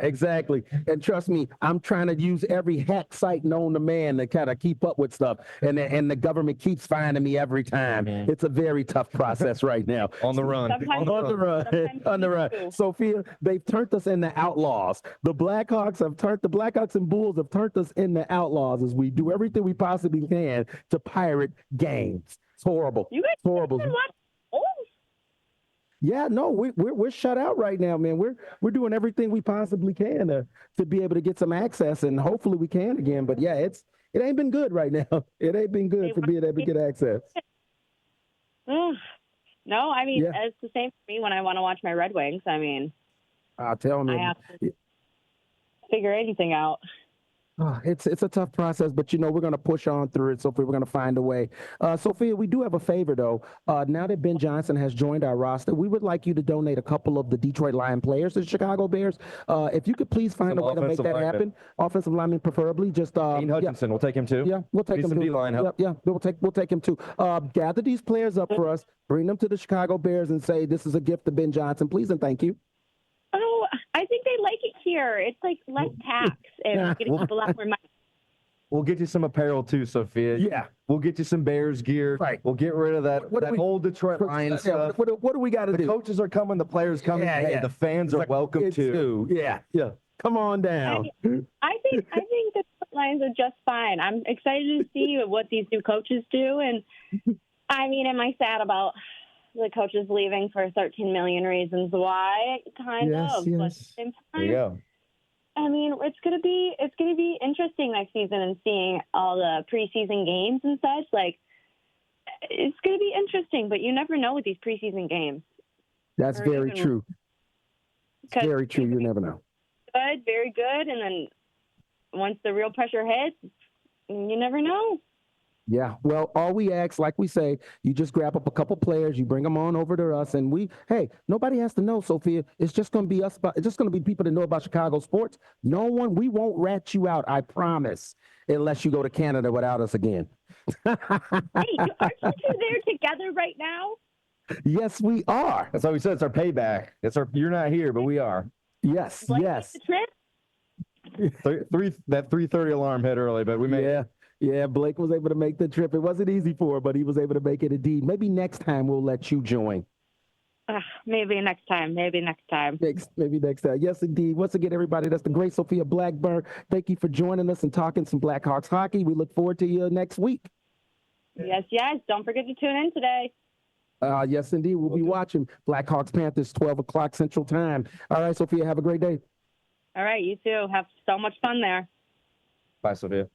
Exactly. And trust me, I'm trying to use every hack site known to man to kind of keep up with stuff. And the government keeps finding me every time. Mm-hmm. It's a very tough process right now. On the run. On the run. Sophia, they've turned us into outlaws. The Blackhawks and Bulls have turned us into outlaws as we do everything we possibly can to pirate games. It's horrible. You guys it's horrible. Yeah, no, we're shut out right now, man. We're doing everything we possibly can to be able to get some access, and hopefully we can again. But yeah, it ain't been good right now. It ain't been good for being able to get access. No, I mean it's the same for me when I want to watch my Red Wings. I mean, I'll tell you, I have to figure anything out. It's a tough process, but we're going to push on through it, Sophia. We're going to find a way. Sophia, we do have a favor, though. Now that Ben Johnson has joined our roster, we would like you to donate a couple of the Detroit Lion players to the Chicago Bears. If you could please find a way to make that happen. Offensive lineman, preferably. Just Ian Hutchinson, we'll take him too. Yeah, we'll take him too. D-line help. Yeah, we'll take him too. Gather these players up for us, bring them to the Chicago Bears, and say this is a gift to Ben Johnson, please and thank you. Oh, I think they like it here. It's like less tax and getting a lot more money. We'll get you some apparel too, Sophia. Yeah. We'll get you some Bears gear. Right. We'll get rid of that whole Detroit Lions stuff. What do we got to do? The coaches are coming. The players coming. Hey, the fans are welcome too. Yeah. Come on down. I think the Lions are just fine. I'm excited to see what these new coaches do. And I mean, am I sad about the coaches leaving for 13 million reasons why? Kind of. But at the same time, there you go. I mean, it's gonna be interesting next season and seeing all the preseason games and such. Like, it's gonna be interesting, but you never know with these preseason games. That's very true. It's very true. You never know. Good, very good, and then once the real pressure hits, you never know. Yeah, well, all we ask, like we say, you just grab up a couple players, you bring them on over to us, and nobody has to know, Sophia. It's just going to be us. It's just going to be people that know about Chicago sports. We won't rat you out, I promise, unless you go to Canada without us again. Hey, aren't you two there together right now? Yes, we are. That's why we said it's our payback. You're not here, but we are. Yes, yes. The trip? That 3:30 alarm hit early, but we made it. Yeah, Blake was able to make the trip. It wasn't easy for her, but he was able to make it indeed. Maybe next time we'll let you join. Maybe next time. Maybe next time. Maybe next time. Yes, indeed. Once again, everybody, that's the great Sophia Blackburn. Thank you for joining us and talking some Blackhawks hockey. We look forward to you next week. Yes. Don't forget to tune in today. Yes, indeed. We'll be watching Blackhawks Panthers, 12 o'clock Central Time. All right, Sophia, have a great day. All right, you too. Have so much fun there. Bye, Sophia.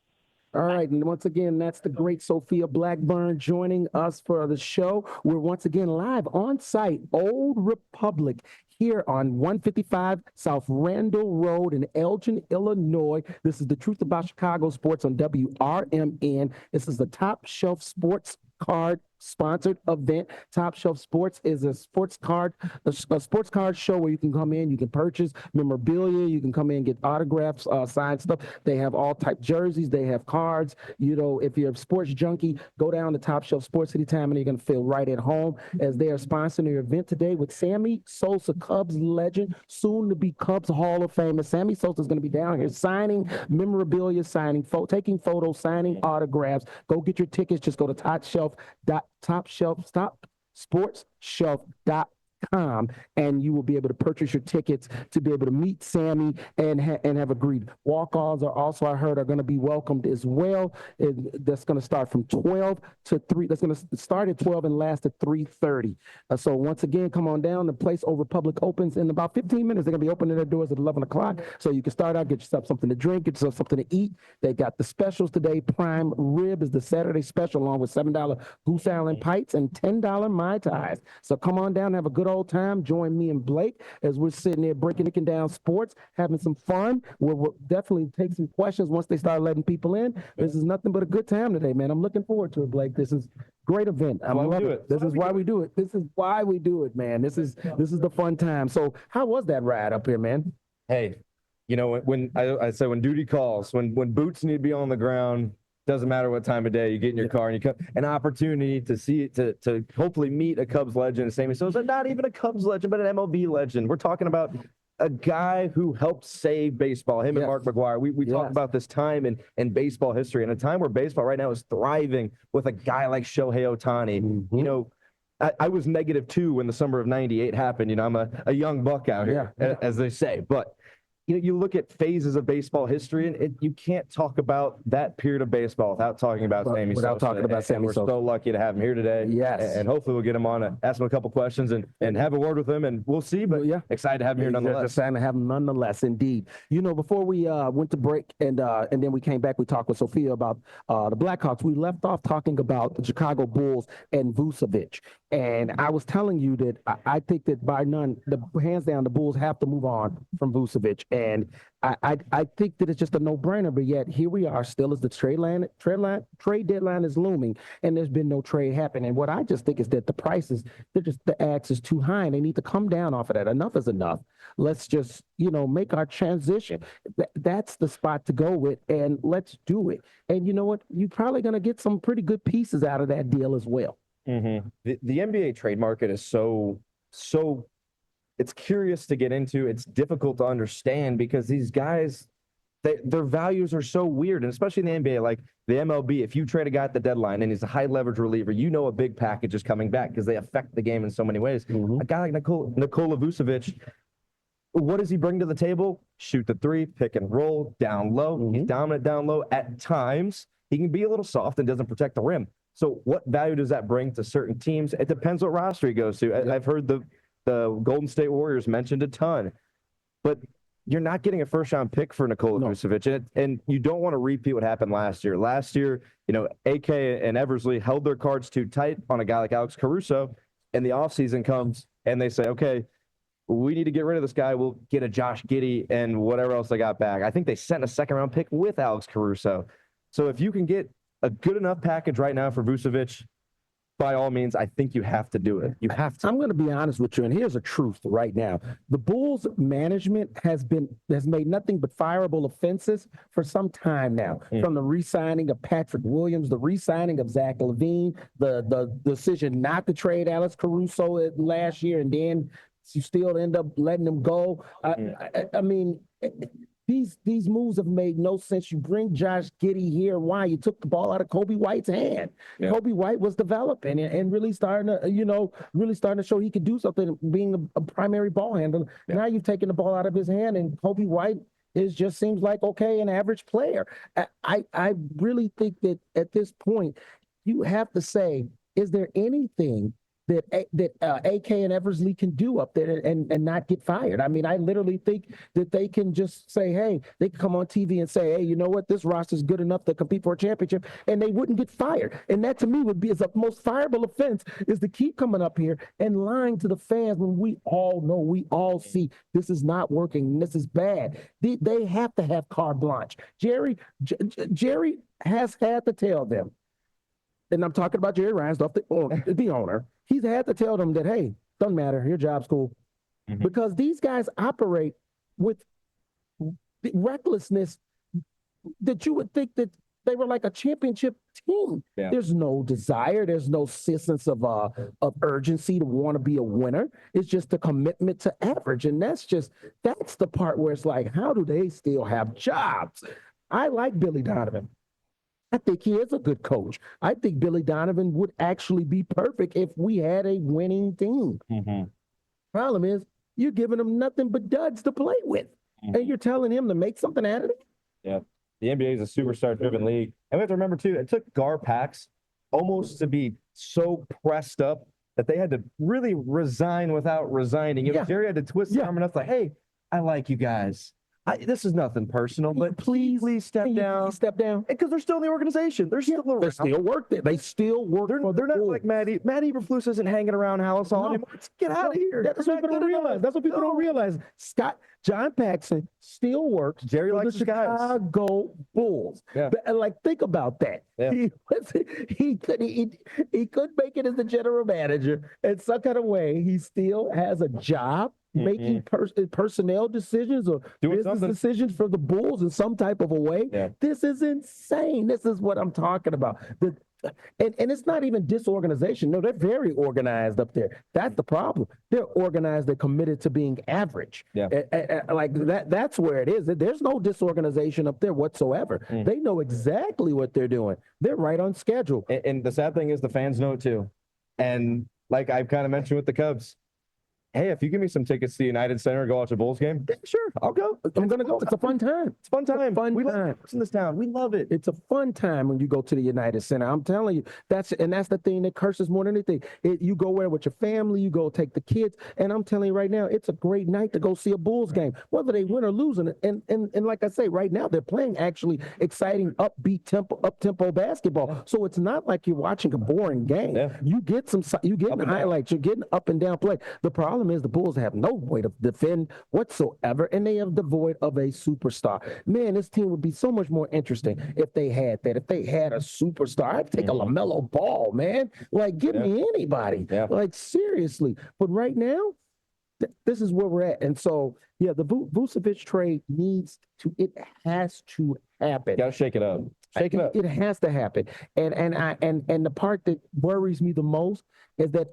All right, and once again, that's the great Sophia Blackburn joining us for the show. We're once again live on site, Old Republic, here on 155 South Randall Road in Elgin, Illinois. This is the Truth About Chicago Sports on WRMN. This is the Top Shelf Sports Card sponsored event. Top Shelf Sports is a sports card show where you can come in, you can purchase memorabilia, you can come in and get autographs, signed stuff. They have all type jerseys, they have cards. You know, if you're a sports junkie, go down to Top Shelf Sports anytime and you're going to feel right at home, as they are sponsoring your event today with Sammy Sosa, Cubs legend, soon to be Cubs Hall of Famer. Sammy Sosa is going to be down here signing memorabilia, taking photos, signing autographs. Go get your tickets. Just go to sportsshelf.com, and you will be able to purchase your tickets to be able to meet Sammy and have a greet. Walk-ons are also, I heard, are going to be welcomed as well. That's going to start from 12 to 3. That's going to start at 12 and last at 3:30. So once again, come on down. The place Old Republic opens in about 15 minutes. They're going to be opening their doors at 11 o'clock. So you can start out, get yourself something to drink, get yourself something to eat. They got the specials today. Prime rib is the Saturday special, along with $7 Goose Island Pites and $10 Mai Tais. So come on down and have a good old time. Join me and Blake as we're sitting there breaking down sports, having some fun. We'll definitely take some questions once they start letting people in. This is nothing but a good time today, man. I'm looking forward to it, Blake. This is a great event. I love it. This is why we do it. This is why we do it, man. This is the fun time. So how was that ride up here, man? Hey, you know, when I say when duty calls, when boots need to be on the ground, doesn't matter what time of day, you get in your car and you come, an opportunity to see to hopefully meet a Cubs legend. Sammy Sosa, not even a Cubs legend, but an MLB legend. We're talking about a guy who helped save baseball, him and Mark McGwire. We talk about this time in baseball history, and a time where baseball right now is thriving with a guy like Shohei Ohtani. Mm-hmm. You know, I was -2 when the summer of '98 happened. You know, I'm a young buck out here, as they say. But you know, you look at phases of baseball history, and you can't talk about that period of baseball without talking about Sammy Sosa. We're so lucky to have him here today. Yes. And hopefully we'll get him on, ask him a couple questions, and have a word with him, and we'll see. But excited to have him here nonetheless. Excited to have him nonetheless, indeed. You know, before we went to break and then we came back, we talked with Sophia about the Blackhawks. We left off talking about the Chicago Bulls and Vucevic. And I was telling you that I think that by hands down, the Bulls have to move on from Vucevic. And I think that it's just a no-brainer, but yet here we are still as the trade deadline is looming, and there's been no trade happening. And what I just think is that the axe is too high, and they need to come down off of that. Enough is enough. Let's just, make our transition. That's the spot to go with, and let's do it. And you know what? You're probably going to get some pretty good pieces out of that deal as well. Mm-hmm. The NBA trade market is so it's curious to get into. It's difficult to understand because these guys, their values are so weird, and especially in the NBA, like the MLB, if you trade a guy at the deadline and he's a high leverage reliever, a big package is coming back because they affect the game in so many ways. Mm-hmm. A guy like Nikola Vucevic, what does he bring to the table? Shoot the three, pick and roll, down low. Mm-hmm. He's dominant down low. At times, he can be a little soft and doesn't protect the rim. So what value does that bring to certain teams? It depends what roster he goes to. I've heard the Golden State Warriors mentioned a ton, but you're not getting a first-round pick for Nikola Vucevic, and you don't want to repeat what happened last year. Last year, AK and Eversley held their cards too tight on a guy like Alex Caruso, and the offseason comes, and they say, okay, we need to get rid of this guy. We'll get a Josh Giddey and whatever else they got back. I think they sent a second-round pick with Alex Caruso. So if you can get a good enough package right now for Vucevic, by all means, I think you have to do it. You have to. I'm going to be honest with you, and here's the truth right now. The Bulls management has made nothing but fireable offenses for some time now. From the re-signing of Patrick Williams, the re-signing of Zach LaVine, the decision not to trade Alex Caruso last year, and then you still end up letting him go. I mean, these moves have made no sense. You bring Josh Giddey here. Why? You took the ball out of Kobe White's hand. Yeah. Kobe White was developing and really starting to show he could do something, being a primary ball handler. Yeah. Now you've taken the ball out of his hand, and Kobe White just seems like, an average player. I really think that at this point, you have to say, is there anything that AK and Eversley can do up there and not get fired? I mean, I literally think that they can just say, hey, they can come on TV and say, hey, you know what, this roster is good enough to compete for a championship, and they wouldn't get fired. And that to me would be the most fireable offense, is to keep coming up here and lying to the fans when we all know, we all see this is not working, this is bad. They have to have carte blanche. Jerry has had to tell them, and I'm talking about Jerry Reinsdorf, the owner, he's had to tell them that, hey, doesn't matter, your job's cool. Because these guys operate with the recklessness that you would think that they were like a championship team. Yeah. There's no desire. There's no sense of urgency to want to be a winner. It's just a commitment to average. And that's the part where it's like, how do they still have jobs? I like Billy Donovan. I think he is a good coach. I think Billy Donovan would actually be perfect if we had a winning team. Problem is, you're giving him nothing but duds to play with. And you're telling him to make something out of it? Yeah. The NBA is a superstar-driven league. And we have to remember, too, it took Gar Pax almost to be so pressed up that they had to really resign without resigning. You know, Jerry had to twist his arm enough like, hey, I like you guys. This is nothing personal, but please step down. Please step down. Because they're still in the organization. They're still around. They still work there. They still work. They're not like Matt Eberflus isn't hanging around Hallis Hall anymore. Let's get out of here. That's what people don't realize. That's what people don't realize. John Paxson still works Jerry for likes the his guys. Chicago Bulls. Yeah. And like, think about that. Yeah. He could make it as the general manager. In some kind of way, he still has a job making personnel decisions or business decisions for the Bulls in some type of a way. Yeah. This is insane. This is what I'm talking about. And it's not even disorganization. No, they're very organized up there. That's the problem. They're organized. They're committed to being average. Yeah. Like that's where it is. There's no disorganization up there whatsoever. They know exactly what they're doing. They're right on schedule. And the sad thing is the fans know it too. And like I've kind of mentioned with the Cubs, hey, if you give me some tickets to the United Center and go watch a Bulls game, sure, I'll go. I'm going to go. It's a fun time. It's a fun time. We love time. in this town. We love it. It's a fun time when you go to the United Center. I'm telling you, that's the thing that curses more than anything. You go there with your family, you go take the kids, and I'm telling you right now, it's a great night to go see a Bulls game, whether they win or lose. And like I say, right now they're playing actually exciting, up-tempo basketball. So it's not like you're watching a boring game. Yeah. You're getting highlights. You're getting up and down play. The problem is the Bulls have no way to defend whatsoever, and they are devoid of a superstar. Man, this team would be so much more interesting if they had that. If they had a superstar, I'd take a LaMelo Ball, man. Like, give me anybody. Yeah. Like, seriously. But right now, this is where we're at. And so, yeah, the Vucevic trade it has to happen. Got to shake it up. Shake it up. It has to happen. And the part that worries me the most is that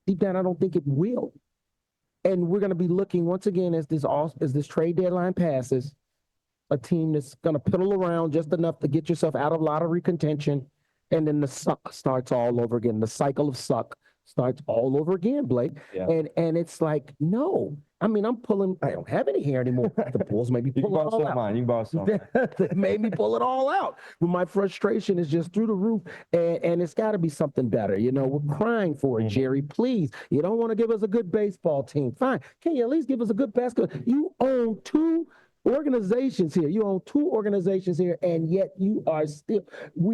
deep down, I don't think it will. And we're going to be looking once again as this trade deadline passes, a team that's going to piddle around just enough to get yourself out of lottery contention, and then the suck starts all over again. The cycle of suck starts all over again, Blake. Yeah. And it's like, no. I mean, I don't have any hair anymore. The Bulls maybe pull it all out. Mine. You can borrow some. They made me pull it all out. But my frustration is just through the roof, and it's got to be something better. You know, we're crying for it, Jerry. Please, you don't want to give us a good baseball team. Fine. Can you at least give us a good basketball? You own two organizations here. You own two organizations here, and yet we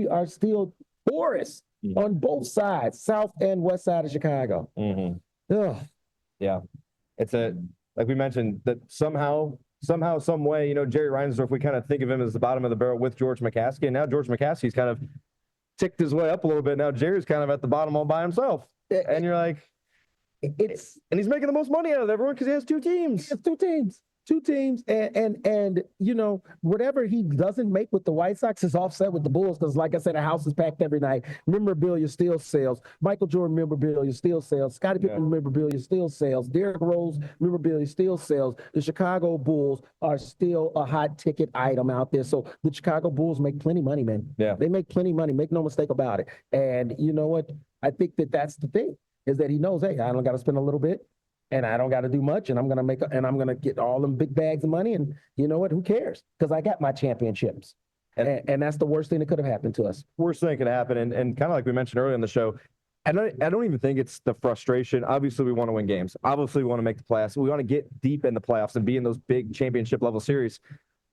are still porous on both sides, south and west side of Chicago. Ugh. Yeah. It's like we mentioned, that somehow, some way, you know, Jerry Reinsdorf, we kind of think of him as the bottom of the barrel with George McCaskey. And now George McCaskey's kind of ticked his way up a little bit. Now Jerry's kind of at the bottom all by himself. And you're like, and he's making the most money out of everyone because he has two teams. He has two teams, and you know, whatever he doesn't make with the White Sox is offset with the Bulls, because like I said, the house is packed every night. Memorabilia still sells. Michael Jordan memorabilia still sells. Scottie Pippen memorabilia still sells. Derrick Rose memorabilia still sells. The Chicago Bulls are still a hot ticket item out there. So the Chicago Bulls make plenty of money, man. Yeah. They make plenty of money. Make no mistake about it. And you know what? I think that's the thing, is that he knows, hey, I don't got to spend a little bit, and I don't got to do much, and I'm gonna get all them big bags of money, and you know what? Who cares? Because I got my championships, and that's the worst thing that could have happened to us. Worst thing could happen, and kind of like we mentioned earlier in the show, I don't even think it's the frustration. Obviously, we want to win games. Obviously, we want to make the playoffs. We want to get deep in the playoffs and be in those big championship level series.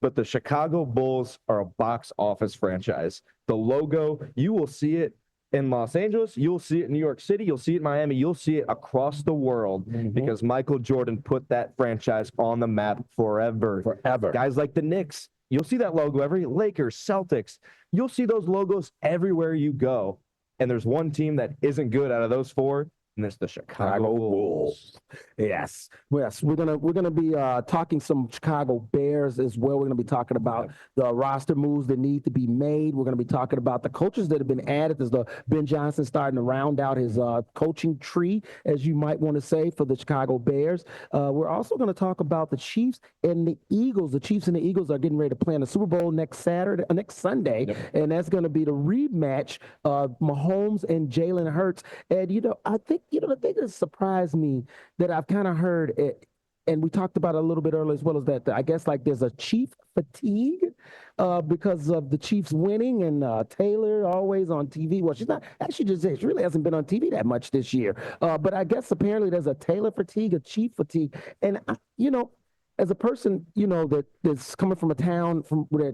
But the Chicago Bulls are a box office franchise. The logo, you will see it in Los Angeles, you'll see it in New York City, you'll see it in Miami, you'll see it across the world, because Michael Jordan put that franchise on the map forever. Forever. Guys like the Knicks, you'll see that logo Lakers, Celtics, you'll see those logos everywhere you go. And there's one team that isn't good out of those four, and it's the Chicago Bulls. Yes. We're gonna be talking some Chicago Bears as well. We're gonna be talking about the roster moves that need to be made. We're gonna be talking about the coaches that have been added. There's the Ben Johnson starting to round out his coaching tree, as you might want to say, for the Chicago Bears. We're also gonna talk about the Chiefs and the Eagles. The Chiefs and the Eagles are getting ready to play in the Super Bowl next Sunday, and that's gonna be the rematch of Mahomes and Jalen Hurts. And I think the thing that surprised me that I've kind of heard it, and we talked about it a little bit earlier as well, is that I guess like there's a Chief fatigue because of the Chiefs winning and Taylor always on TV. Well, she's not actually she really hasn't been on TV that much this year. But I guess apparently there's a Taylor fatigue, a Chief fatigue, and as a person, that's coming from a town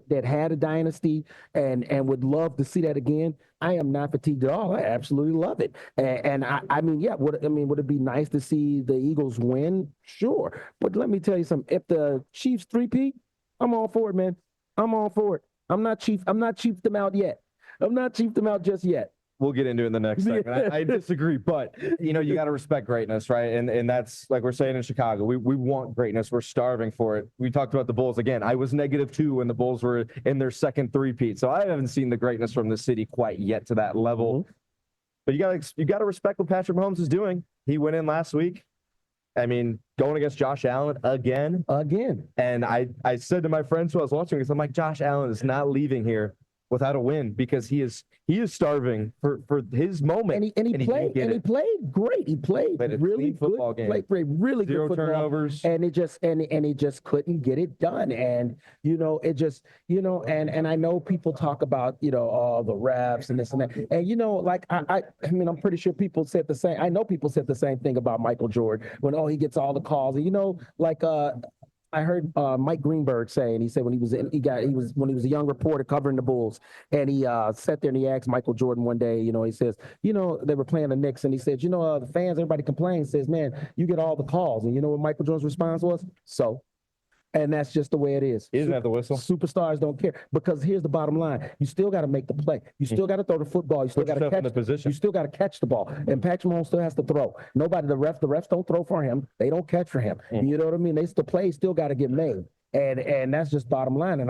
that had a dynasty and would love to see that again, I am not fatigued at all. I absolutely love it. And I mean, yeah, would it be nice to see the Eagles win? Sure. But let me tell you something. If the Chiefs 3-peat, I'm all for it, man. I'm all for it. I'm not chiefed them out yet. I'm not chiefed them out just yet. We'll get into it in the next segment. I disagree, but you got to respect greatness, right? And that's like we're saying in Chicago. We want greatness. We're starving for it. We talked about the Bulls again. I was -2 when the Bulls were in their second three-peat, so I haven't seen the greatness from the city quite yet to that level. Mm-hmm. But you got to respect what Patrick Mahomes is doing. He went in last week. I mean, going against Josh Allen again. And I said to my friends who I was watching this, I'm like, Josh Allen is not leaving here without a win because he is starving for his moment. And he played great. He played really good football game. Played really good Zero football. Turnovers. And it just couldn't get it done. And it just and I know people talk about all the refs and this and that. And like I mean I'm pretty sure people said the same. I know people said the same thing about Michael Jordan when he gets all the calls. And like I heard Mike Greenberg say, and he said when he was a young reporter covering the Bulls, and he sat there and he asked Michael Jordan one day, he says, they were playing the Knicks, and he said, the fans, everybody complains, says, man, you get all the calls, and you know what Michael Jordan's response was? So. And that's just the way it is. He doesn't have the whistle. Superstars don't care because here's the bottom line: you still got to make the play. You still got to throw the football. You still got to catch the position. You still got to catch the ball. And Patrick Mahomes still has to throw. The refs don't throw for him. They don't catch for him. You know what I mean? The play still got to get made. And that's just bottom line. And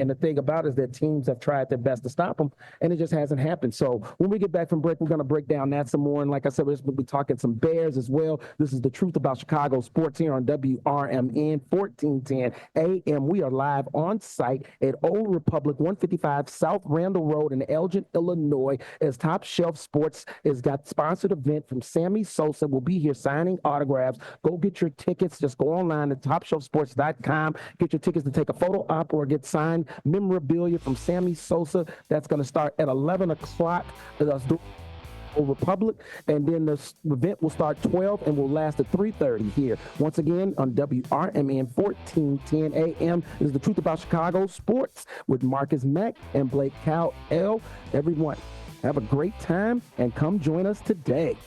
the thing about it is that teams have tried their best to stop them, and it just hasn't happened. So when we get back from break, we're going to break down that some more. And like I said, we'll be talking some Bears as well. This is the Truth About Chicago Sports here on WRMN 1410 AM. We are live on site at Old Republic 155 South Randall Road in Elgin, Illinois, as Top Shelf Sports has got sponsored event from Sammy Sosa. We'll be here signing autographs. Go get your tickets. Just go online at topshelfsports.com. Get your tickets to take a photo op or get signed memorabilia from Sammy Sosa. That's going to start at 11 o'clock. Republic, and then the event will start 12 and will last at 3:30 here. Once again on WRMN 1410 AM. This is the Truth About Chicago Sports with Marcus Mack and Blake Cowell. Everyone, have a great time and come join us today.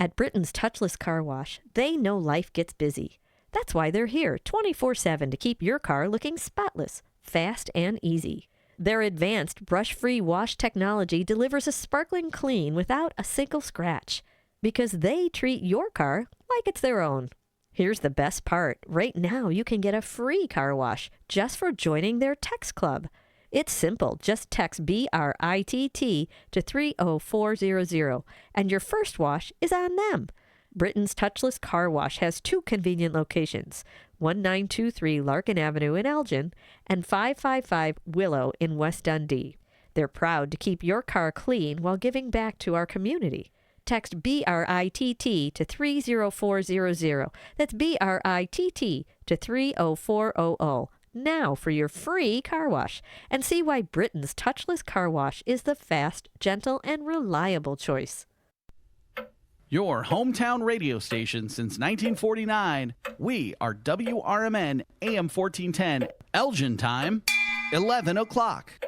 At Britain's Touchless Car Wash, they know life gets busy. That's why they're here 24/7 to keep your car looking spotless, fast, and easy. Their advanced brush-free wash technology delivers a sparkling clean without a single scratch, because they treat your car like it's their own. Here's the best part. Right now, you can get a free car wash just for joining their text club. It's simple. Just text BRITT to 30400, and your first wash is on them. Britain's Touchless Car Wash has two convenient locations, 1923 Larkin Avenue in Elgin and 555 Willow in West Dundee. They're proud to keep your car clean while giving back to our community. Text BRITT to 30400. That's BRITT to 30400. Now for your free car wash, and see why Britain's touchless car wash is the fast, gentle, and reliable choice. Your hometown radio station since 1949. We are WRMN AM 1410. Elgin time, 11 o'clock.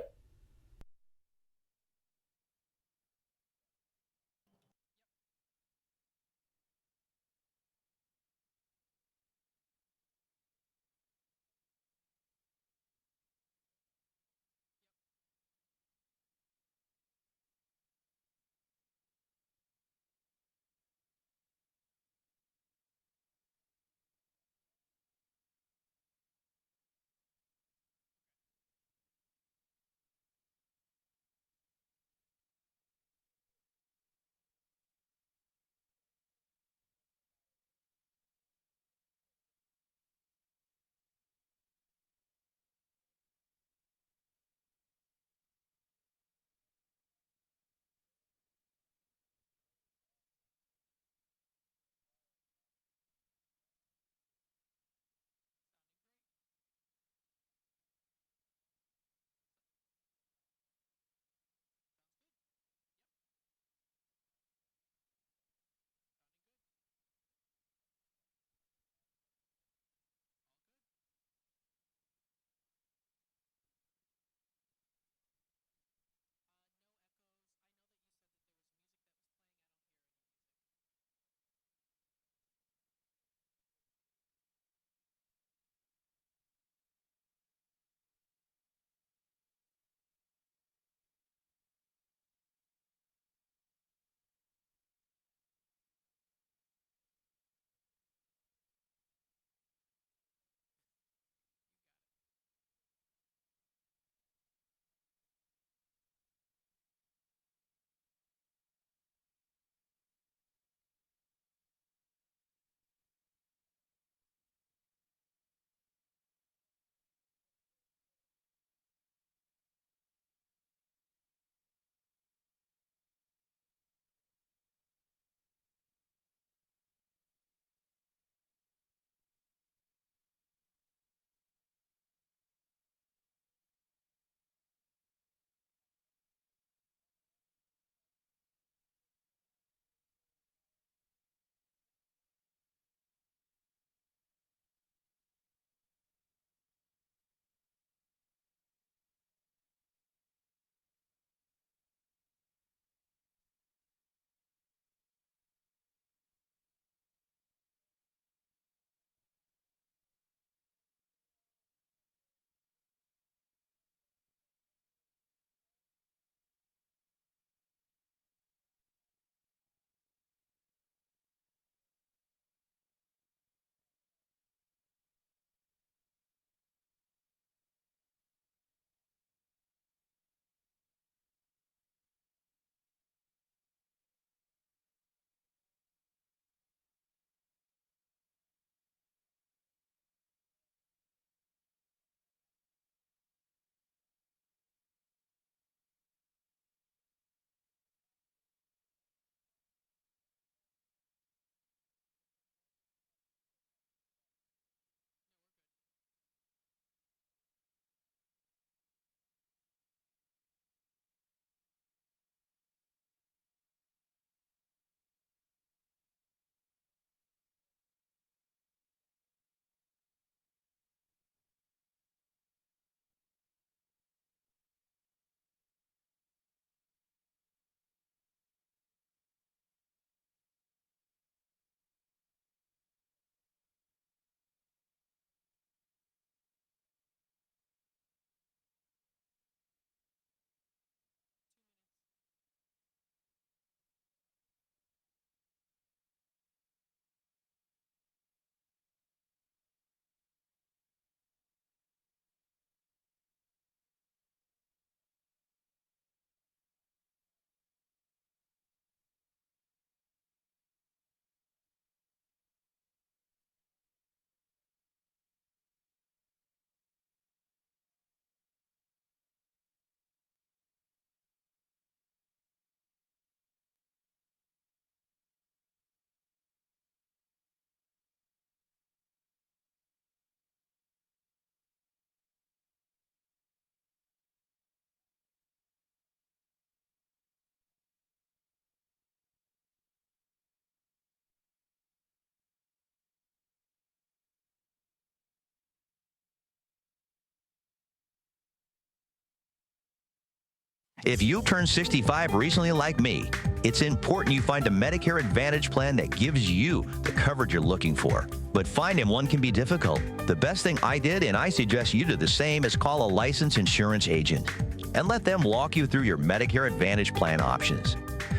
If you turned 65 recently like me, it's important you find a Medicare Advantage plan that gives you the coverage you're looking for. But finding one can be difficult. The best thing I did, and I suggest you do the same, is call a licensed insurance agent and let them walk you through your Medicare Advantage plan options.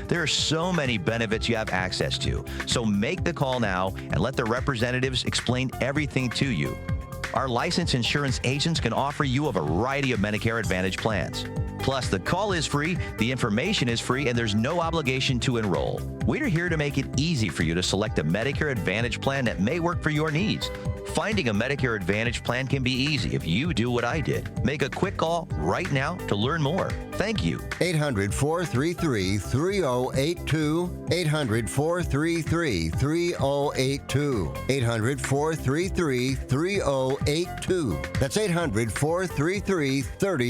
There are so many benefits you have access to, so make the call now and let the representatives explain everything to you. Our licensed insurance agents can offer you a variety of Medicare Advantage plans. Plus, the call is free, the information is free, and there's no obligation to enroll. We're here to make it easy for you to select a Medicare Advantage plan that may work for your needs. Finding a Medicare Advantage plan can be easy if you do what I did. Make a quick call right now to learn more. Thank you. 800-433-3082. 800-433-3082. 800-433-3082. That's 800-433-3082.